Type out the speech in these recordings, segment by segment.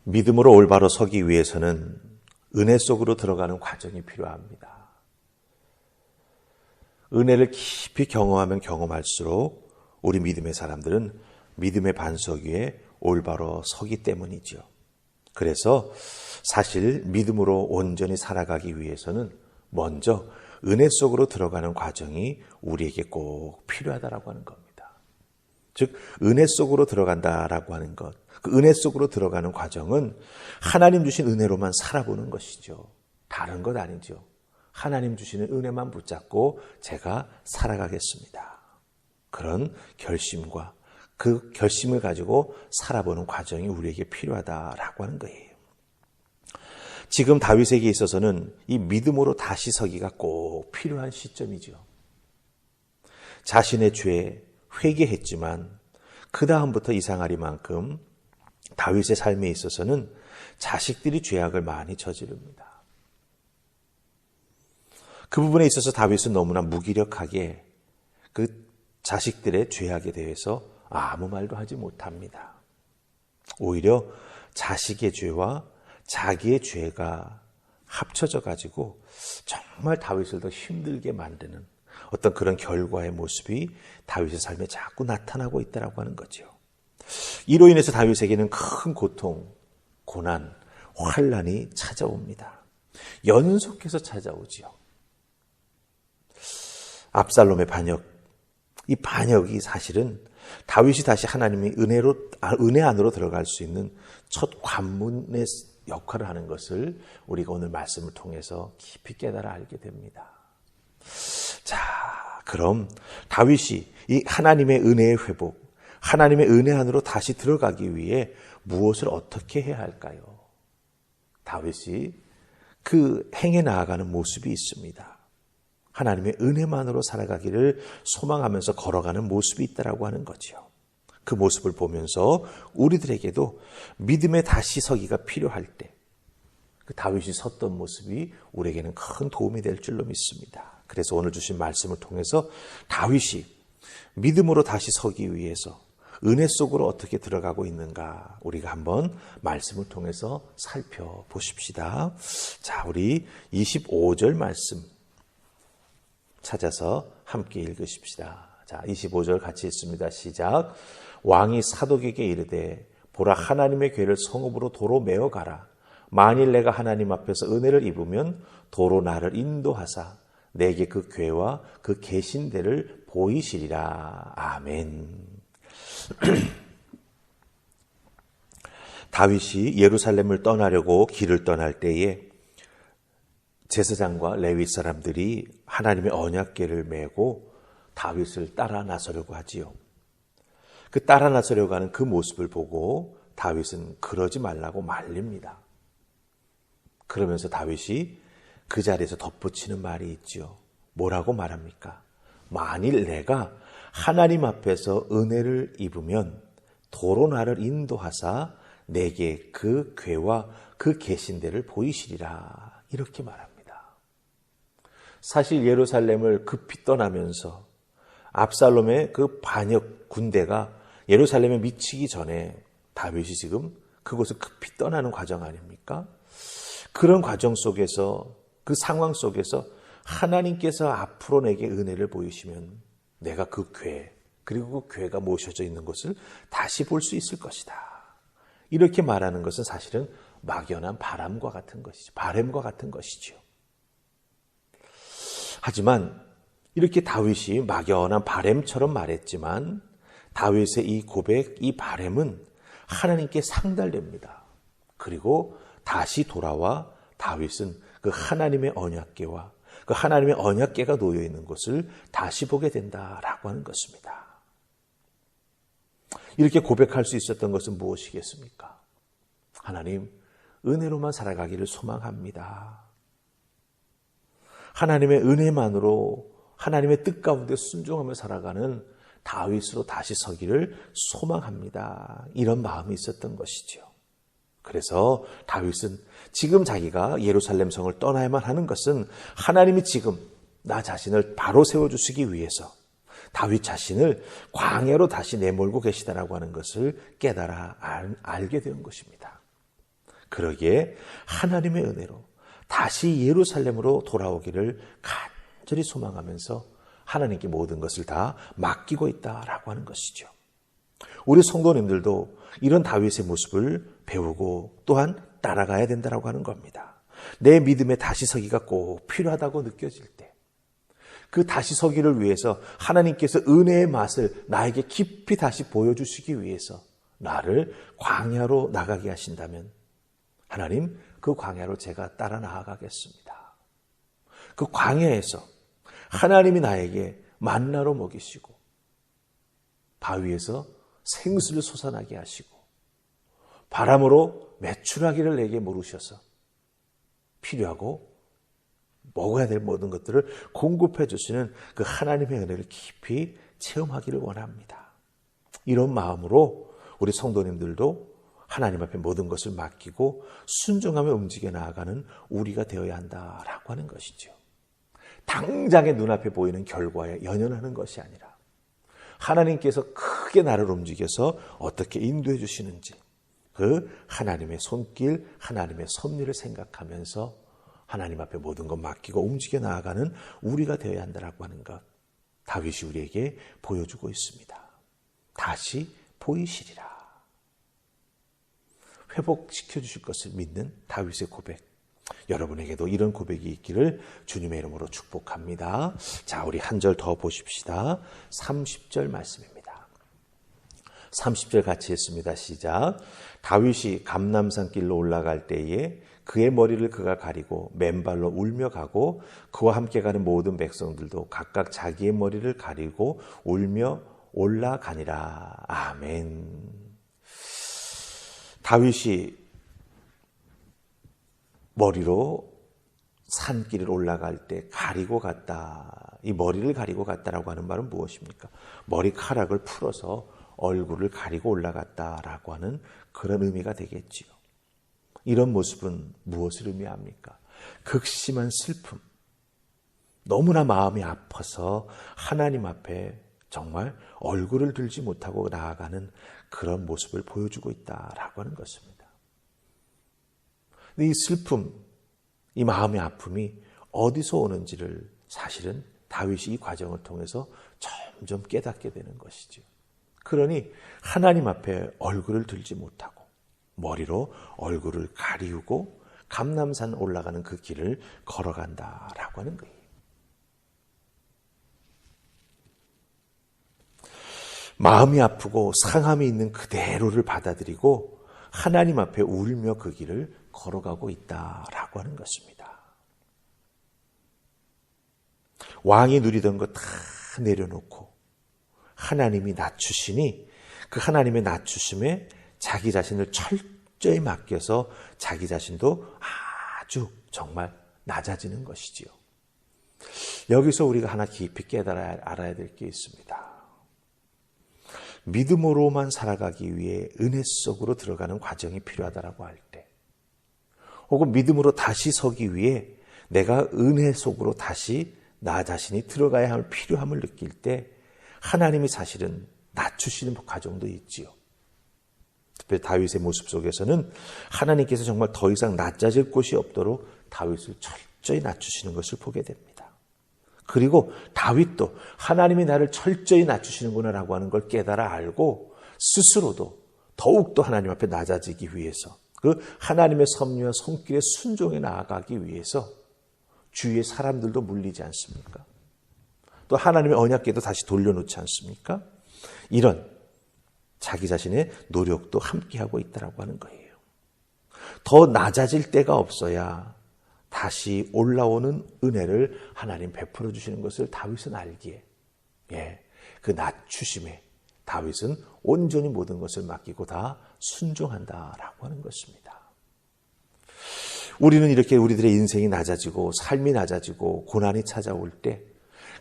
믿음으로 올바로 서기 위해서는 은혜 속으로 들어가는 과정이 필요합니다. 은혜를 깊이 경험하면 경험할수록 우리 믿음의 사람들은 믿음의 반석 위에 올바로 서기 때문이죠. 그래서 사실 믿음으로 온전히 살아가기 위해서는 먼저 은혜 속으로 들어가는 과정이 우리에게 꼭 필요하다라고 하는 겁니다. 즉 은혜 속으로 들어간다라고 하는 것, 그 은혜 속으로 들어가는 과정은 하나님 주신 은혜로만 살아보는 것이죠. 다른 것 아니죠. 하나님 주시는 은혜만 붙잡고 제가 살아가겠습니다. 그런 결심과 그 결심을 가지고 살아보는 과정이 우리에게 필요하다라고 하는 거예요. 지금 다윗에게 있어서는 이 믿음으로 다시 서기가 꼭 필요한 시점이죠. 자신의 죄에 회개했지만 그 다음부터 이상하리만큼 다윗의 삶에 있어서는 자식들이 죄악을 많이 저지릅니다. 그 부분에 있어서 다윗은 너무나 무기력하게 그 자식들의 죄악에 대해서 아무 말도 하지 못합니다. 오히려 자식의 죄와 자기의 죄가 합쳐져 가지고 정말 다윗을 더 힘들게 만드는 어떤 그런 결과의 모습이 다윗의 삶에 자꾸 나타나고 있다고 하는 거죠. 이로 인해서 다윗에게는 큰 고통, 고난, 환난이 찾아옵니다. 연속해서 찾아오지요. 압살롬의 반역, 이 반역이 사실은 다윗이 다시 하나님의 은혜 안으로 들어갈 수 있는 첫 관문의 역할을 하는 것을 우리가 오늘 말씀을 통해서 깊이 깨달아 알게 됩니다. 자, 그럼 다윗이 이 하나님의 은혜의 회복, 하나님의 은혜 안으로 다시 들어가기 위해 무엇을 어떻게 해야 할까요? 다윗이 그 행해 나아가는 모습이 있습니다. 하나님의 은혜만으로 살아가기를 소망하면서 걸어가는 모습이 있다라고 하는 거죠. 그 모습을 보면서 우리들에게도 믿음에 다시 서기가 필요할 때 그 다윗이 섰던 모습이 우리에게는 큰 도움이 될 줄로 믿습니다. 그래서 오늘 주신 말씀을 통해서 다윗이 믿음으로 다시 서기 위해서 은혜 속으로 어떻게 들어가고 있는가 우리가 한번 말씀을 통해서 살펴보십시다. 자, 우리 25절 말씀 찾아서 함께 읽으십시다. 자, 25절 같이 읽습니다. 시작. 왕이 사독에게 이르되 보라 하나님의 궤를 성읍으로 도로 메어 가라. 만일 내가 하나님 앞에서 은혜를 입으면 도로 나를 인도하사 내게 그 궤와 그 계신 데를 보이시리라. 아멘. 다윗이 예루살렘을 떠나려고 길을 떠날 때에 제사장과 레위 사람들이 하나님의 언약궤를 메고 다윗을 따라 나서려고 하지요. 그 따라 나서려고 하는 그 모습을 보고 다윗은 그러지 말라고 말립니다. 그러면서 다윗이 그 자리에서 덧붙이는 말이 있죠. 뭐라고 말합니까? 만일 내가 하나님 앞에서 은혜를 입으면 도로 나를 인도하사 내게 그 궤와 그 계신 데를 보이시리라. 이렇게 말합니다. 사실 예루살렘을 급히 떠나면서 압살롬의 그 반역 군대가 예루살렘에 미치기 전에 다윗이 지금 그곳을 급히 떠나는 과정 아닙니까? 그런 과정 속에서 그 상황 속에서 하나님께서 앞으로 내게 은혜를 보이시면 내가 그 궤 그리고 그 궤가 모셔져 있는 것을 다시 볼 수 있을 것이다. 이렇게 말하는 것은 사실은 막연한 바람과 같은 것이죠. 바람과 같은 것이죠. 하지만 이렇게 다윗이 막연한 바람처럼 말했지만 다윗의 이 고백, 이 바람은 하나님께 상달됩니다. 그리고 다시 돌아와 다윗은 그 하나님의 언약궤와 그 하나님의 언약궤가 놓여 있는 것을 다시 보게 된다라고 하는 것입니다. 이렇게 고백할 수 있었던 것은 무엇이겠습니까? 하나님, 은혜로만 살아가기를 소망합니다. 하나님의 은혜만으로 하나님의 뜻 가운데 순종하며 살아가는 다윗으로 다시 서기를 소망합니다. 이런 마음이 있었던 것이죠. 그래서 다윗은 지금 자기가 예루살렘 성을 떠나야만 하는 것은 하나님이 지금 나 자신을 바로 세워주시기 위해서 다윗 자신을 광야로 다시 내몰고 계시다라고 하는 것을 깨달아 알게 된 것입니다. 그러기에 하나님의 은혜로 다시 예루살렘으로 돌아오기를 간절히 소망하면서 하나님께 모든 것을 다 맡기고 있다라고 하는 것이죠. 우리 성도님들도 이런 다윗의 모습을 배우고 또한 따라가야 된다라고 하는 겁니다. 내 믿음의 다시 서기가 꼭 필요하다고 느껴질 때, 그 다시 서기를 위해서 하나님께서 은혜의 맛을 나에게 깊이 다시 보여주시기 위해서 나를 광야로 나가게 하신다면 하나님, 그 광야로 제가 따라 나아가겠습니다. 그 광야에서 하나님이 나에게 만나로 먹이시고 바위에서 생수를 솟아나게 하시고 바람으로 메추라기를 내게 물으셔서 필요하고 먹어야 될 모든 것들을 공급해 주시는 그 하나님의 은혜를 깊이 체험하기를 원합니다. 이런 마음으로 우리 성도님들도 하나님 앞에 모든 것을 맡기고 순종하며 움직여 나아가는 우리가 되어야 한다라고 하는 것이죠. 당장의 눈앞에 보이는 결과에 연연하는 것이 아니라 하나님께서 크게 나를 움직여서 어떻게 인도해 주시는지 그 하나님의 손길, 하나님의 섭리를 생각하면서 하나님 앞에 모든 것 맡기고 움직여 나아가는 우리가 되어야 한다라고 하는 것, 다윗이 우리에게 보여주고 있습니다. 다시 보이시리라. 회복시켜 주실 것을 믿는 다윗의 고백, 여러분에게도 이런 고백이 있기를 주님의 이름으로 축복합니다. 자, 우리 한 절 더 보십시다. 30절 말씀입니다. 30절 같이 했습니다. 시작. 다윗이 감람산 길로 올라갈 때에 그의 머리를 그가 가리고 맨발로 울며 가고 그와 함께 가는 모든 백성들도 각각 자기의 머리를 가리고 울며 올라가니라. 아멘. 다윗이 머리로 산길을 올라갈 때 가리고 갔다. 이 머리를 가리고 갔다라고 하는 말은 무엇입니까? 머리카락을 풀어서 얼굴을 가리고 올라갔다라고 하는 그런 의미가 되겠지요. 이런 모습은 무엇을 의미합니까? 극심한 슬픔, 너무나 마음이 아파서 하나님 앞에 정말 얼굴을 들지 못하고 나아가는 그런 모습을 보여주고 있다라고 하는 것입니다. 근데 이 슬픔, 이 마음의 아픔이 어디서 오는지를 사실은 다윗이 이 과정을 통해서 점점 깨닫게 되는 것이죠. 그러니 하나님 앞에 얼굴을 들지 못하고 머리로 얼굴을 가리우고 감람산 올라가는 그 길을 걸어간다라고 하는 거예요. 마음이 아프고 상함이 있는 그대로를 받아들이고 하나님 앞에 울며 그 길을 걸어가고 있다라고 하는 것입니다. 왕이 누리던 거 다 내려놓고 하나님이 낮추시니 그 하나님의 낮추심에 자기 자신을 철저히 맡겨서 자기 자신도 아주 정말 낮아지는 것이지요. 여기서 우리가 하나 깊이 깨달아야 알아야 될 게 있습니다. 믿음으로만 살아가기 위해 은혜 속으로 들어가는 과정이 필요하다라고 할 때, 혹은 믿음으로 다시 서기 위해 내가 은혜 속으로 다시 나 자신이 들어가야 할 필요함을 느낄 때 하나님이 사실은 낮추시는 과정도 있지요. 특별히 다윗의 모습 속에서는 하나님께서 정말 더 이상 낮아질 곳이 없도록 다윗을 철저히 낮추시는 것을 보게 됩니다. 그리고 다윗도 하나님이 나를 철저히 낮추시는구나라고 하는 걸 깨달아 알고 스스로도 더욱더 하나님 앞에 낮아지기 위해서 그 하나님의 섭리와 손길에 순종해 나아가기 위해서 주위의 사람들도 물리지 않습니까? 또 하나님의 언약궤도 다시 돌려놓지 않습니까? 이런 자기 자신의 노력도 함께하고 있다고 하는 거예요. 더 낮아질 때가 없어야 다시 올라오는 은혜를 하나님 베풀어 주시는 것을 다윗은 알기에 그 낮추심에 다윗은 온전히 모든 것을 맡기고 다 순종한다라고 하는 것입니다. 우리는 이렇게 우리들의 인생이 낮아지고 삶이 낮아지고 고난이 찾아올 때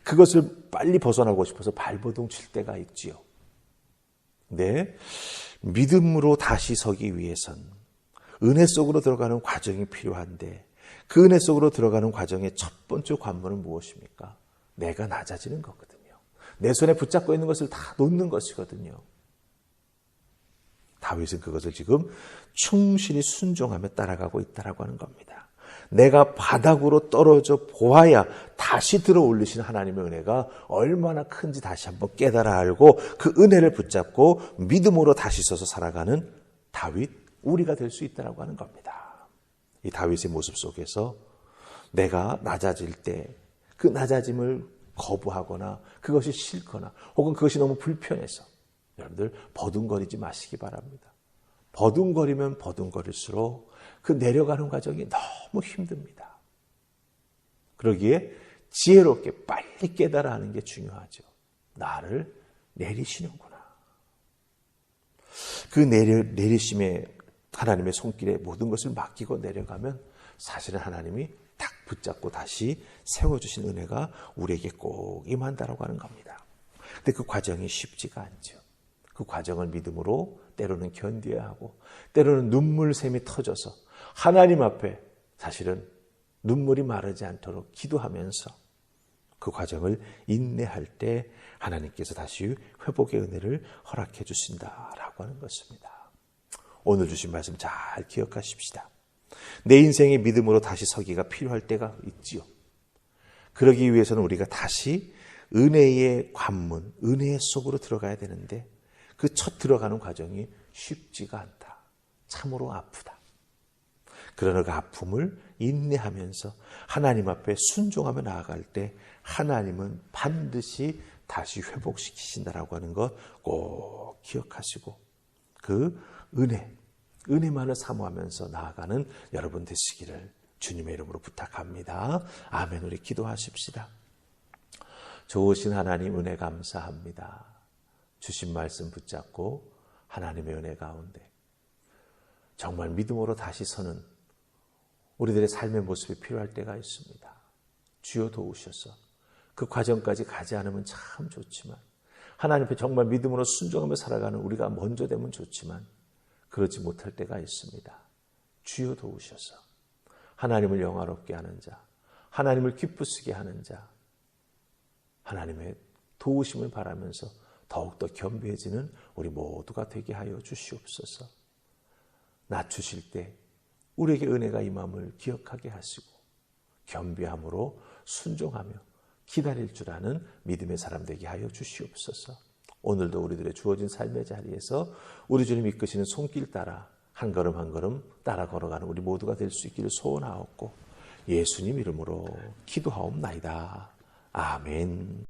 그것을 빨리 벗어나고 싶어서 발버둥 칠 때가 있지요. 네, 믿음으로 다시 서기 위해선 은혜 속으로 들어가는 과정이 필요한데 그 은혜 속으로 들어가는 과정의 첫 번째 관문은 무엇입니까? 내가 낮아지는 거거든요. 내 손에 붙잡고 있는 것을 다 놓는 것이거든요. 다윗은 그것을 지금 충실히 순종하며 따라가고 있다라고 하는 겁니다. 내가 바닥으로 떨어져 보아야 다시 들어 올리신 하나님의 은혜가 얼마나 큰지 다시 한번 깨달아 알고 그 은혜를 붙잡고 믿음으로 다시 서서 살아가는 다윗, 우리가 될 수 있다라고 하는 겁니다. 이 다윗의 모습 속에서 내가 낮아질 때 그 낮아짐을 거부하거나 그것이 싫거나 혹은 그것이 너무 불편해서 여러분들 버둥거리지 마시기 바랍니다. 버둥거리면 버둥거릴수록 그 내려가는 과정이 너무 힘듭니다. 그러기에 지혜롭게 빨리 깨달아 하는 게 중요하죠. 나를 내리시는구나. 그 내리심에 하나님의 손길에 모든 것을 맡기고 내려가면 사실은 하나님이 딱 붙잡고 다시 세워주신 은혜가 우리에게 꼭 임한다라고 하는 겁니다. 근데 그 과정이 쉽지가 않죠. 그 과정을 믿음으로 때로는 견뎌야 하고 때로는 눈물샘이 터져서 하나님 앞에 사실은 눈물이 마르지 않도록 기도하면서 그 과정을 인내할 때 하나님께서 다시 회복의 은혜를 허락해 주신다라고 하는 것입니다. 오늘 주신 말씀 잘 기억하십시다. 내 인생의 믿음으로 다시 서기가 필요할 때가 있지요. 그러기 위해서는 우리가 다시 은혜의 관문, 은혜의 속으로 들어가야 되는데 그 첫 들어가는 과정이 쉽지가 않다. 참으로 아프다. 그러나 그 아픔을 인내하면서 하나님 앞에 순종하며 나아갈 때 하나님은 반드시 다시 회복시키신다라고 하는 것 꼭 기억하시고 그 은혜만을 사모하면서 나아가는 여러분 되시기를 주님의 이름으로 부탁합니다. 아멘. 우리 기도하십시다. 좋으신 하나님 은혜 감사합니다. 주신 말씀 붙잡고 하나님의 은혜 가운데 정말 믿음으로 다시 서는 우리들의 삶의 모습이 필요할 때가 있습니다. 주여 도우셔서 그 과정까지 가지 않으면 참 좋지만 하나님 앞에 정말 믿음으로 순종하며 살아가는 우리가 먼저 되면 좋지만 그러지 못할 때가 있습니다. 주여 도우셔서 하나님을 영화롭게 하는 자, 하나님을 기쁘시게 하는 자, 하나님의 도우심을 바라면서 더욱더 겸비해지는 우리 모두가 되게 하여 주시옵소서. 낮추실 때 우리에게 은혜가 임함을 기억하게 하시고 겸비함으로 순종하며 기다릴 줄 아는 믿음의 사람 되게 하여 주시옵소서. 오늘도 우리들의 주어진 삶의 자리에서 우리 주님 이끄시는 손길 따라 한 걸음 한 걸음 따라 걸어가는 우리 모두가 될 수 있기를 소원하옵고 예수님 이름으로 기도하옵나이다. 아멘.